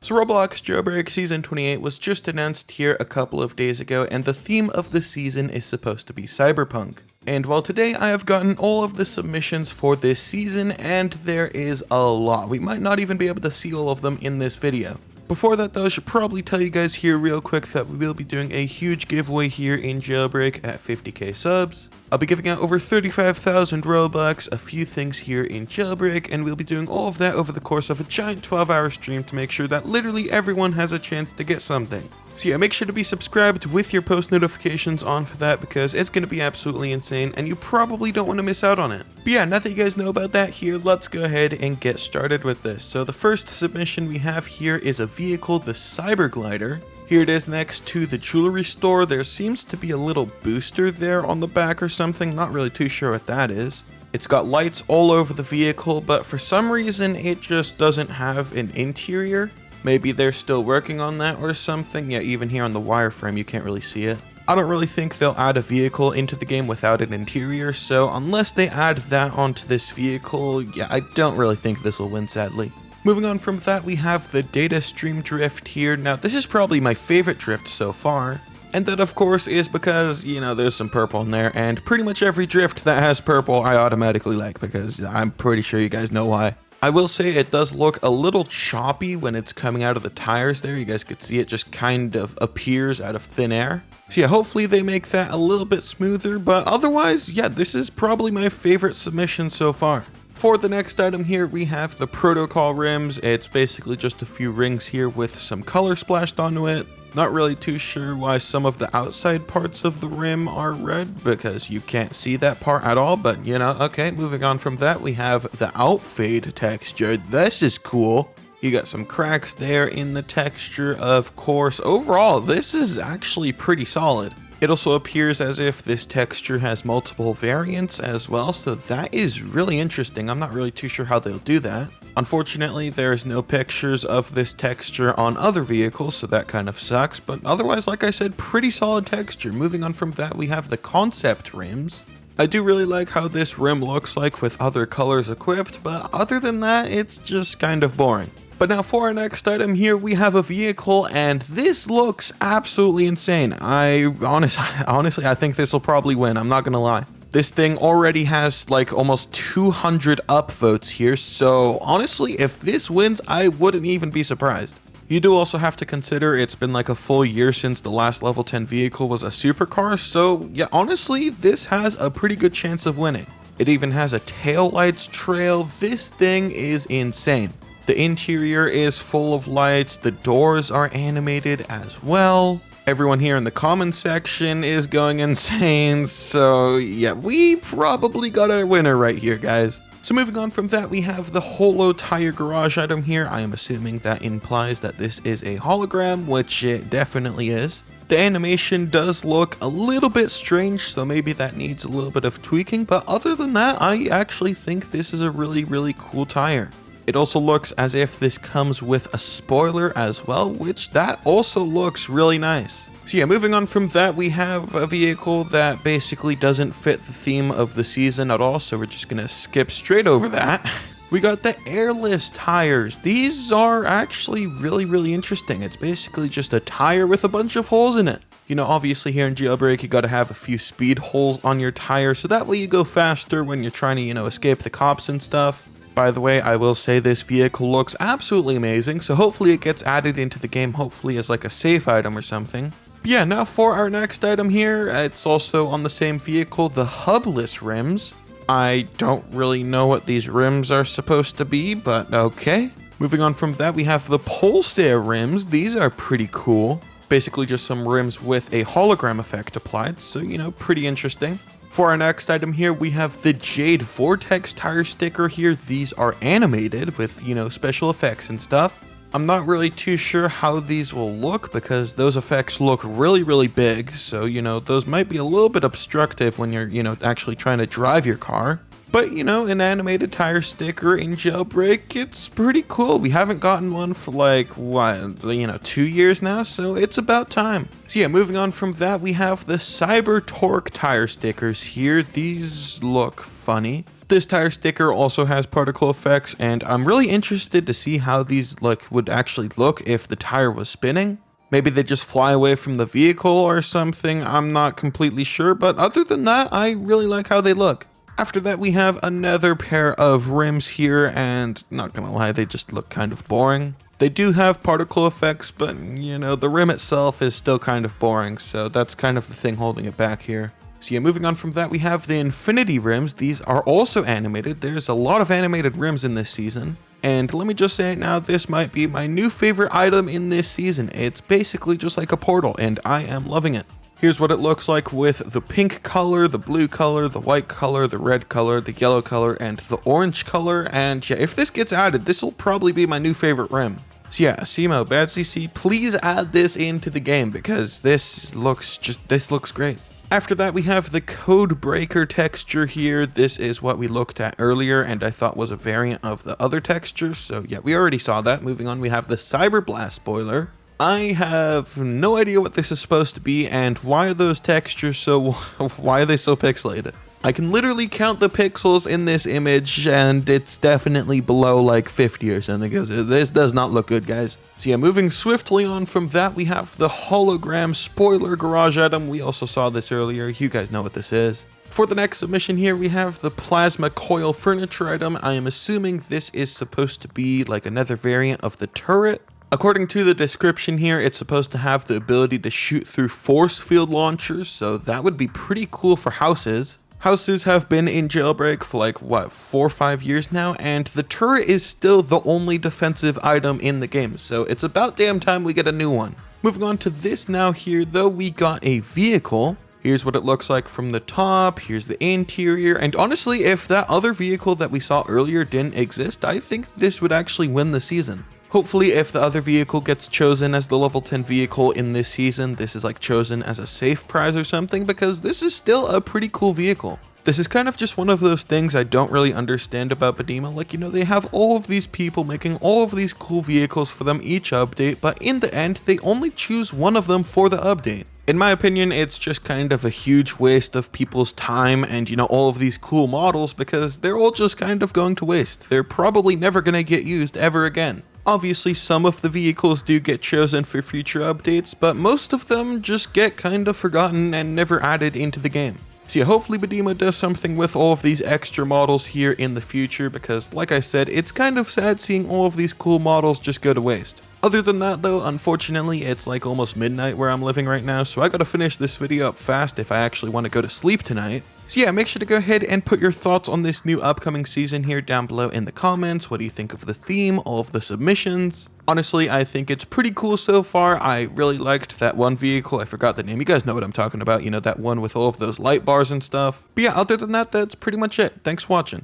So Roblox Jailbreak Season 28 was just announced here a couple of days ago, and the theme of the season is supposed to be cyberpunk. And well, today I have gotten all of the submissions for this season, and there is a lot. We might not even be able to see all of them in this video. Before that though, I should probably tell you guys here real quick that we will be doing a huge giveaway here in Jailbreak at 50k subs. I'll be giving out over 35,000 Robux, a few things here in Jailbreak, and we'll be doing all of that over the course of a giant 12-hour stream to make sure that literally everyone has a chance to get something. So yeah, make sure to be subscribed with your post notifications on for that because it's going to be absolutely insane and you probably don't want to miss out on it. But yeah, now that you guys know about that here, let's go ahead and get started with this. So the first submission we have here is a vehicle, the Cyber Glider. Here it is next to the jewelry store. There seems to be a little booster there on the back or something, not really too sure what that is. It's got lights all over the vehicle, but for some reason it just doesn't have an interior. Maybe they're still working on that or something. Yeah, even here on the wireframe you can't really see it. I don't really think they'll add a vehicle into the game without an interior, so unless they add that onto this vehicle, yeah, I don't really think this will win, sadly. Moving on from that, we have the data stream drift here. Now, this is probably my favorite drift so far. And that, of course, is because, you know, there's some purple in there, and pretty much every drift that has purple I automatically like, because I'm pretty sure you guys know why. I will say it does look a little choppy when it's coming out of the tires there. You guys could see it just kind of appears out of thin air. So yeah, hopefully they make that a little bit smoother, but otherwise, yeah, this is probably my favorite submission so far. For the next item here, we have the protocol rims. It's basically just a few rings here with some color splashed onto it. Not really too sure why some of the outside parts of the rim are red, because you can't see that part at all, but you know, okay, moving on from that, we have the outfade texture. This is cool. You got some cracks there in the texture, of course. Overall, this is actually pretty solid. It also appears as if this texture has multiple variants as well, so that is really interesting. I'm not really too sure how they'll do that. Unfortunately, there's no pictures of this texture on other vehicles, so that kind of sucks, but otherwise, like I said, pretty solid texture. Moving on from that, we have the concept rims. I do really like how this rim looks like with other colors equipped, but other than that, it's just kind of boring. But now for our next item here, we have a vehicle, and this looks absolutely insane. Honestly, I think this will probably win, I'm not gonna lie. This thing already has like almost 200 upvotes here, so honestly, if this wins, I wouldn't even be surprised. You do also have to consider it's been like a full year since the last level 10 vehicle was a supercar, so yeah, honestly, this has a pretty good chance of winning. It even has a taillights trail. This thing is insane. The interior is full of lights, the doors are animated as well. Everyone here in the comments section is going insane, so yeah, we probably got our winner right here, guys. So moving on from that, we have the holo tire garage item here. I am assuming that implies that this is a hologram, which it definitely is. The animation does look a little bit strange, so maybe that needs a little bit of tweaking, but other than that, I actually think this is a really cool tire. It also looks as if this comes with a spoiler as well, which that also looks really nice. So yeah, moving on from that, we have a vehicle that basically doesn't fit the theme of the season at all, so we're just gonna skip straight over that. We got the airless tires. These are actually really interesting. It's basically just a tire with a bunch of holes in it. You know, obviously here in Jailbreak, you gotta have a few speed holes on your tire, so that way you go faster when you're trying to, you know, escape the cops and stuff. By the way, I will say this vehicle looks absolutely amazing, so hopefully it gets added into the game, hopefully as like a safe item or something. But yeah, now for our next item here, it's also on the same vehicle, the hubless rims. I don't really know what these rims are supposed to be, but okay. Moving on from that, we have the pulsar rims. These are pretty cool. Basically just some rims with a hologram effect applied, so you know, pretty interesting. For our next item here, we have the Jade Vortex tire sticker here. These are animated with, you know, special effects and stuff. I'm not really too sure how these will look because those effects look really big. So, you know, those might be a little bit obstructive when you're, you know, actually trying to drive your car. But, you know, an animated tire sticker in Jailbreak, it's pretty cool. We haven't gotten one for like, what, you know, 2 years now, so it's about time. So yeah, moving on from that, we have the Cyber Torque tire stickers here. These look funny. This tire sticker also has particle effects, and I'm really interested to see how these would actually look if the tire was spinning. Maybe they just fly away from the vehicle or something, I'm not completely sure, but other than that, I really like how they look. After that, we have another pair of rims here, and not gonna lie, they just look kind of boring. They do have particle effects, but you know, the rim itself is still kind of boring, so that's kind of the thing holding it back here. So yeah, moving on from that, we have the infinity rims. These are also animated. There's a lot of animated rims in this season. And let me just say it now, this might be my new favorite item in this season. It's basically just like a portal, and I am loving it. Here's what it looks like with the pink color, the blue color, the white color, the red color, the yellow color, and the orange color. And yeah, if this gets added, this will probably be my new favorite rim. So yeah, Simo, badcc, please add this into the game because this looks great. After that, we have the code breaker texture here. This is what we looked at earlier and I thought was a variant of the other texture. So yeah, we already saw that. Moving on, we have the cyber blast spoiler. I have no idea what this is supposed to be and why are those textures why are they so pixelated? I can literally count the pixels in this image and it's definitely below like 50 or something because this does not look good, guys. So yeah, moving swiftly on from that, we have the hologram spoiler garage item. We also saw this earlier. You guys know what this is. For the next submission here, we have the plasma coil furniture item. I am assuming this is supposed to be like another variant of the turret. According to the description here, it's supposed to have the ability to shoot through force field launchers, so that would be pretty cool for houses. Houses have been in Jailbreak for like, what, 4 or 5 years now, and the turret is still the only defensive item in the game, so it's about damn time we get a new one. Moving on to this now here, though, we got a vehicle. Here's what it looks like from the top, here's the interior, and honestly, if that other vehicle that we saw earlier didn't exist, I think this would actually win the season. Hopefully, if the other vehicle gets chosen as the level 10 vehicle in this season, this is like chosen as a safe prize or something, because this is still a pretty cool vehicle. This is kind of just one of those things I don't really understand about Badima. Like, you know, they have all of these people making all of these cool vehicles for them each update, but in the end, they only choose one of them for the update. In my opinion, it's just kind of a huge waste of people's time and, you know, all of these cool models because they're all just kind of going to waste. They're probably never going to get used ever again. Obviously, some of the vehicles do get chosen for future updates, but most of them just get kind of forgotten and never added into the game. So yeah, hopefully Badima does something with all of these extra models here in the future because, like I said, it's kind of sad seeing all of these cool models just go to waste. Other than that though, unfortunately, it's like almost midnight where I'm living right now, so I gotta finish this video up fast if I actually want to go to sleep tonight. So yeah, make sure to go ahead and put your thoughts on this new upcoming season here down below in the comments. What do you think of the theme, all of the submissions? Honestly, I think it's pretty cool so far. I really liked that one vehicle. I forgot the name. You guys know what I'm talking about. You know, that one with all of those light bars and stuff. But yeah, other than that, that's pretty much it. Thanks for watching.